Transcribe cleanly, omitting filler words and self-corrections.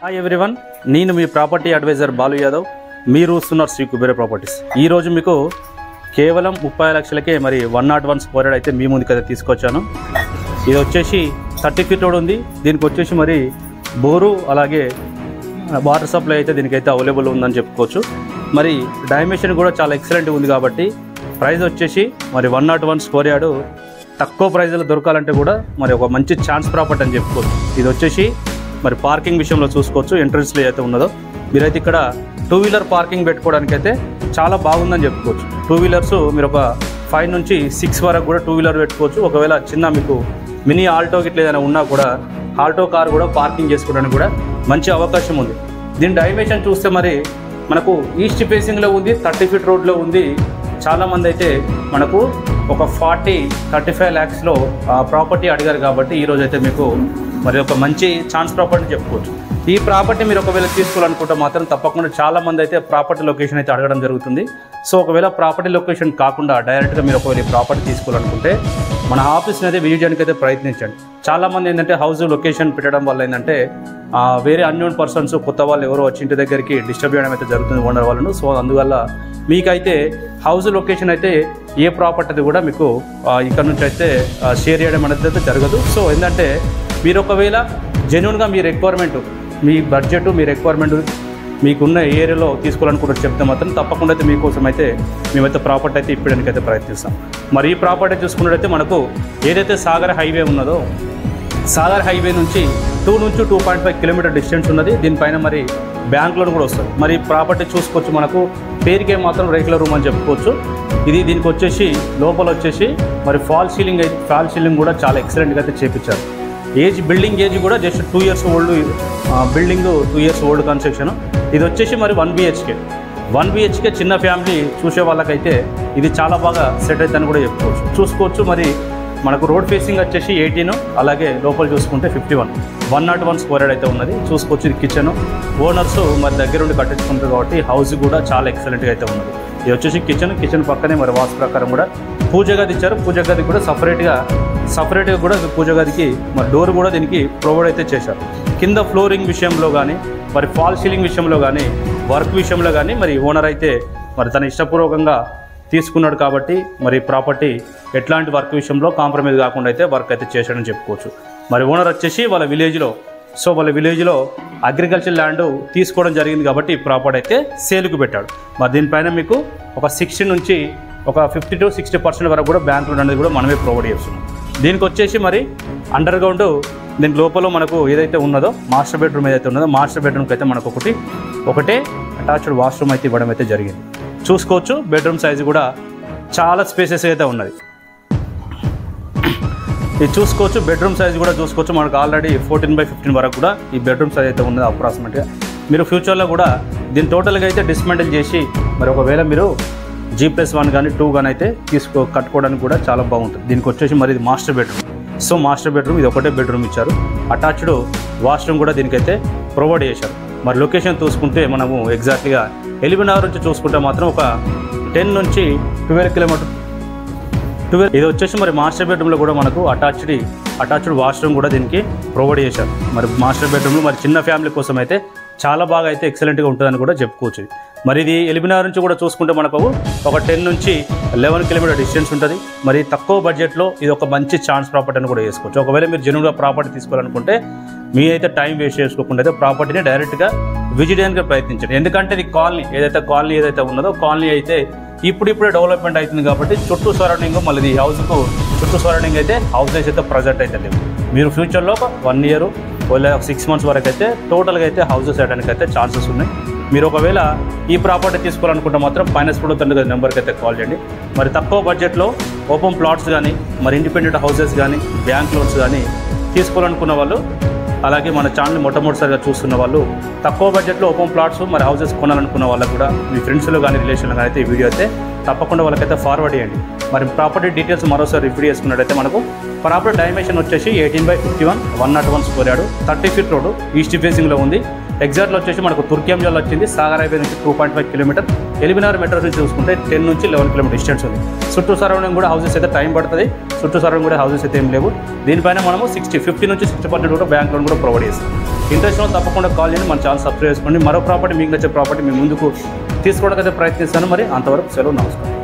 Hi everyone, నేను మీ property advisor Balu Yadav. మీరు చూస్తున్నారు శ్రీ కుబేర ప్రాపర్టీస్. ఈరోజు మీకు కేవలం 30 లక్షలకే మరి 101 స్క్వేర్ యార్డ్ అయితే మీ ముందుకైతే తీసుకొచ్చాను. ఇది వచ్చేసి 30 ఫీట్ రోడ్ ఉంది. దీనికి వచ్చేసి మరి బోరు అలాగే వాటర్ సప్లై అయితే దీనికైతే అవైలబుల్ ఉందని చెప్పుకోవచ్చు. మరి డైమెన్షన్ కూడా చాలా ఎక్సలెంట్గా ఉంది కాబట్టి ప్రైస్ వచ్చేసి మరి 101 స్క్వేర్ యార్డ్ తక్కువ ప్రైజ్లో దొరకాలంటే కూడా మరి ఒక మంచి ఛాన్స్ ప్రాపర్టీ అని చెప్పుకోవచ్చు. ఇది వచ్చేసి మరి పార్కింగ్ విషయంలో చూసుకోవచ్చు. ఎంట్రన్స్లో అయితే ఉన్నదో మీరైతే ఇక్కడ 2 వీలర్ పార్కింగ్ పెట్టుకోవడానికి అయితే చాలా బాగుందని చెప్పుకోవచ్చు. 2 వీలర్స్ మీరు ఒక 5 నుంచి 6 వరకు కూడా 2 వీలర్ పెట్టుకోవచ్చు. ఒకవేళ చిన్న మీకు మినీ ఆల్టో గిట్ల ఏదైనా ఉన్నా కూడా ఆల్టో కార్ కూడా పార్కింగ్ చేసుకోవడానికి కూడా మంచి అవకాశం ఉంది. దీని డైమెన్షన్ చూస్తే మరి మనకు ఈస్ట్ ఫేసింగ్లో ఉంది, 30 ఫీట్ రోడ్లో ఉంది. చాలామంది అయితే మనకు ఒక 40-35 ల్యాక్స్లో ప్రాపర్టీ అడిగారు కాబట్టి ఈరోజు అయితే మీకు మరి ఒక మంచి ఛాన్స్ ప్రాపర్టీ చెప్పుకోవచ్చు. ఈ ప్రాపర్టీ మీరు ఒకవేళ తీసుకోవాలనుకుంటే మాత్రం తప్పకుండా చాలామంది అయితే ప్రాపర్టీ లొకేషన్ అయితే అడగడం జరుగుతుంది. సో ఒకవేళ ప్రాపర్టీ లొకేషన్ కాకుండా డైరెక్ట్గా మీరు ఒకవేళ ప్రాపర్టీ తీసుకోవాలనుకుంటే మన ఆఫీస్ని అయితే విజిట్ చేయడానికి అయితే ప్రయత్నించండి. చాలామంది ఏంటంటే హౌస్ లొకేషన్ పెట్టడం వల్ల ఏంటంటే వేరే అన్నోన్ పర్సన్స్ కొత్త వాళ్ళు ఎవరో వచ్చి ఇంటి దగ్గరికి డిస్టర్బ్ చేయడం అయితే జరుగుతుంది ఓనర్ వాళ్ళను. సో అందువల్ల మీకైతే హౌస్ లొకేషన్ అయితే ఏ ప్రాపర్టీ కూడా మీకు ఇక్కడ నుంచి అయితే షేర్ చేయడం అనేది అయితే జరగదు. సో ఏంటంటే మీరు ఒకవేళ జెన్యున్గా మీ రిక్వైర్మెంట్, మీ బడ్జెట్, మీ రిక్వైర్మెంట్ మీకున్న ఏరియాలో తీసుకోవాలనుకుంటే చెప్తే మాత్రం తప్పకుండా అయితే మీకోసం అయితే మేమైతే ప్రాపర్టీ అయితే ఇప్పడానికి అయితే ప్రయత్నిస్తాం. మరి ఈ ప్రాపర్టీ చూసుకున్నట్టయితే మనకు ఏదైతే సాగర్ హైవే ఉన్నదో సాగర్ హైవే నుంచి 2 నుంచి 2.5 కిలోమీటర్ డిస్టెన్స్ ఉన్నది. దీనిపైన మరి బ్యాంక్ లోన్ కూడా వస్తుంది. మరి ప్రాపర్టీ చూసుకోవచ్చు. మనకు పేరుకే మాత్రం రెగ్యులర్ రూమ్ అని చెప్పుకోవచ్చు. దీనికి వచ్చేసి లోపల వచ్చేసి మరి ఫాల్ సీలింగ్ కూడా చాలా ఎక్సలెంట్గా అయితే చేపించారు. బిల్డింగ్ ఏజ్ కూడా just 2 years old building, 2 years old construction. ఇది వచ్చేసి మరి 1 బిహెచ్కే చిన్న ఫ్యామిలీ చూసే వాళ్ళకైతే ఇది చాలా బాగా సెట్ అవుతుందని కూడా చెప్పుకోవచ్చు. చూసుకోవచ్చు. మరి మనకు రోడ్ ఫేసింగ్ వచ్చేసి 18, అలాగే లోపల చూసుకుంటే 101 స్క్వేర్ యార్డ్ అయితే ఉన్నది. చూసుకోవచ్చు. ఇది కిచెన్ ఓనర్స్ మరి దగ్గర ఉండి కట్టించుకుంటారు కాబట్టి హౌస్ కూడా చాలా ఎక్సలెంట్గా అయితే ఉన్నది. ఇది వచ్చేసి కిచెన్ పక్కనే మరి వాస్తు ప్రకారం కూడా పూజ గది ఇచ్చారు. పూజ గది కూడా సపరేట్గా కూడా పూజ గదికి మరి డోర్ కూడా దీనికి ప్రొవైడ్ అయితే చేశారు. కింద ఫ్లోరింగ్ విషయంలో కానీ మరి ఫాల్ సీలింగ్ విషయంలో కానీ వర్క్ విషయంలో కానీ మరి ఓనర్ అయితే మరి తన ఇష్టపూర్వకంగా తీసుకున్నాడు కాబట్టి మరి ప్రాపర్టీ ఎట్లాంటి వర్క్ విషయంలో కాంప్రమైజ్ కాకుండా అయితే వర్క్ అయితే చేశాడని చెప్పుకోవచ్చు. మరి ఓనర్ వచ్చేసి వాళ్ళ విలేజ్లో అగ్రికల్చర్ ల్యాండ్ తీసుకోవడం జరిగింది కాబట్టి ఈ ప్రాపర్టీ అయితే సేల్కి పెట్టాడు. మరి దీనిపైన మీకు ఒక 60 నుంచి ఒక 50 to 60% వరకు కూడా బ్యాంక్ లోన్ అనేది కూడా మనమే ప్రొవైడ్ చేస్తున్నాం. దీనికి వచ్చేసి మరి అండర్ గ్రౌండ్ దీని లోపల మనకు ఏదైతే ఉన్నదో మాస్టర్ బెడ్రూమ్ ఏదైతే ఉన్నదో మాస్టర్ బెడ్రూమ్కి అయితే మనకు ఒకటే అటాచ్డ్ వాష్రూమ్ అయితే ఇవ్వడం అయితే జరిగింది. చూసుకోవచ్చు. బెడ్రూమ్ సైజు కూడా చాలా స్పేసెస్ అయితే ఉన్నది. ఇది చూసుకోవచ్చు. బెడ్రూమ్ సైజ్ కూడా చూసుకోవచ్చు. మనకు ఆల్రెడీ 14/15 వరకు కూడా ఈ బెడ్రూమ్ సైజ్ అయితే ఉన్నది అప్రాక్సిమేట్గా. మీరు ఫ్యూచర్లో కూడా దీన్ని టోటల్గా అయితే డిస్మెంటల్ చేసి మరి ఒకవేళ మీరు G+1 కానీ 2 కానీ అయితే కట్టుకోవడానికి కూడా చాలా బాగుంటుంది. దీనికి వచ్చేసి మరి ఇది master bedroom. So master bedroom ఇది ఒకటే బెడ్రూమ్ ఇచ్చారు. అటాచ్డ్ వాష్రూమ్ కూడా దీనికైతే ప్రొవైడ్ చేశారు. మరి లొకేషన్ చూసుకుంటే మనము ఎగ్జాక్ట్గా ఎలిబినగర్ నుంచి చూసుకుంటే మాత్రం ఒక 10 నుంచి 12 కిలోమీటర్. ఇది వచ్చేసి మరి మాస్టర్ బెడ్రూమ్లో కూడా మనకు అటాచ్డ్ వాష్రూమ్ కూడా దీనికి ప్రొవైడ్ చేశారు. మరి మాస్టర్ బెడ్రూమ్లో మరి చిన్న ఫ్యామిలీ కోసం అయితే చాలా బాగా అయితే ఎక్సలెంట్గా ఉంటుందని కూడా చెప్పుకోవచ్చు. మరి ఇది ఎలిబినగర్ నుంచి కూడా చూసుకుంటే మనకు ఒక 10 నుంచి 11 కిలోమీటర్ డిస్టెన్స్ ఉంటుంది. మరి తక్కువ బడ్జెట్లో ఇది ఒక మంచి ఛాన్స్ ప్రాపర్టీ అని కూడా చేసుకోవచ్చు. ఒకవేళ మీరు జెన్యూన్గా ప్రాపర్టీ తీసుకోవాలనుకుంటే మీ అయితే టైం వేస్ట్ చేసుకోకుండా అయితే ప్రాపర్టీని డైరెక్ట్గా విజిట్ చేయడానికి ప్రయత్నించండి. ఎందుకంటే ఇది కాలనీ ఏదైతే ఉన్నదో కాలనీ అయితే ఇప్పుడిప్పుడే డెవలప్మెంట్ అవుతుంది కాబట్టి చుట్టూ సరౌండింగ్ మళ్ళీ ఈ హౌస్కు చుట్టూ సరౌండింగ్ అయితే హౌసెస్ అయితే ప్రజెంట్ అయితే లేవు. మీరు ఫ్యూచర్లో 1 year లేదా 6 months వరకు అయితే టోటల్గా అయితే హౌసెస్ వేయడానికి అయితే ఛాన్సెస్ ఉన్నాయి. మీరు ఒకవేళ ఈ ప్రాపర్టీ తీసుకోవాలనుకుంటే మాత్రం ఫైనాన్స్ ప్రొడ్యూసర్ నెంబర్కి అయితే కాల్ చేయండి. మరి తక్కువ బడ్జెట్లో ఓపెన్ ప్లాట్స్ కానీ మరి ఇండిపెండెంట్ హౌసెస్ కానీ బ్యాంక్ లోన్స్ కానీ తీసుకోవాలనుకున్న వాళ్ళు, అలాగే మన ఛానల్ మొట్టమొదటిసారిగా చూస్తున్న వాళ్ళు, తక్కువ బడ్జెట్లో ఓపెన్ ప్లాట్స్ మరి హౌసెస్ కొనాలనుకున్న వాళ్ళకు కూడా మీ ఫ్రెండ్స్లో కానీ రిలేషన్లో కానీ అయితే ఈ వీడియో అయితే తప్పకుండా వాళ్ళకైతే ఫార్వర్డ్ చేయండి. మరి ప్రాపర్టీ డీటెయిల్స్ మరోసారి రివ్యూ చేసుకున్నట్టయితే మనకు ప్రాపర్టీ డైమెన్షన్ వచ్చేసి 18/51 101 square yard 30 feet road east ఫేసింగ్లో ఉంది. ఎగ్జాక్ట్లో వచ్చేసి మనకు తుర్కియంజల్ వచ్చింది. సాగర్ హైవే నుంచి 2.5 కిలోమీటర్. ఎలిబినగర్ మెట్రో నుంచి చూసుకుంటే 10 నుంచి 11 కిలోమీటర్ డిస్టెన్స్ ఉంది. చుట్టూ సరౌండింగ్ కూడా హౌసెస్ అయితే టైం పడుతుంది. చుట్టూ సరౌండింగ్ కూడా హౌసెస్ అయితే ఏం లేవు. దీనిపైన మనము 50 నుంచి 60% కూడా బ్యాంక్ లోన్ కూడా ప్రొవైడ్ చేస్తాం. ఇంట్రెస్ట్ ఉన్న తప్పకుండా కాల్ చేయండి, మన ఛానల్ సబ్స్క్రైబ్ చేసుకోండి. మరో ప్రాపర్టీ మీకు నచ్చే ప్రాపర్టీ మీ ముందుకు తీసుకోవడానికి అయితే ప్రయత్నిస్తాను. మరి అంతవరకు సెలవు, నమస్కారం.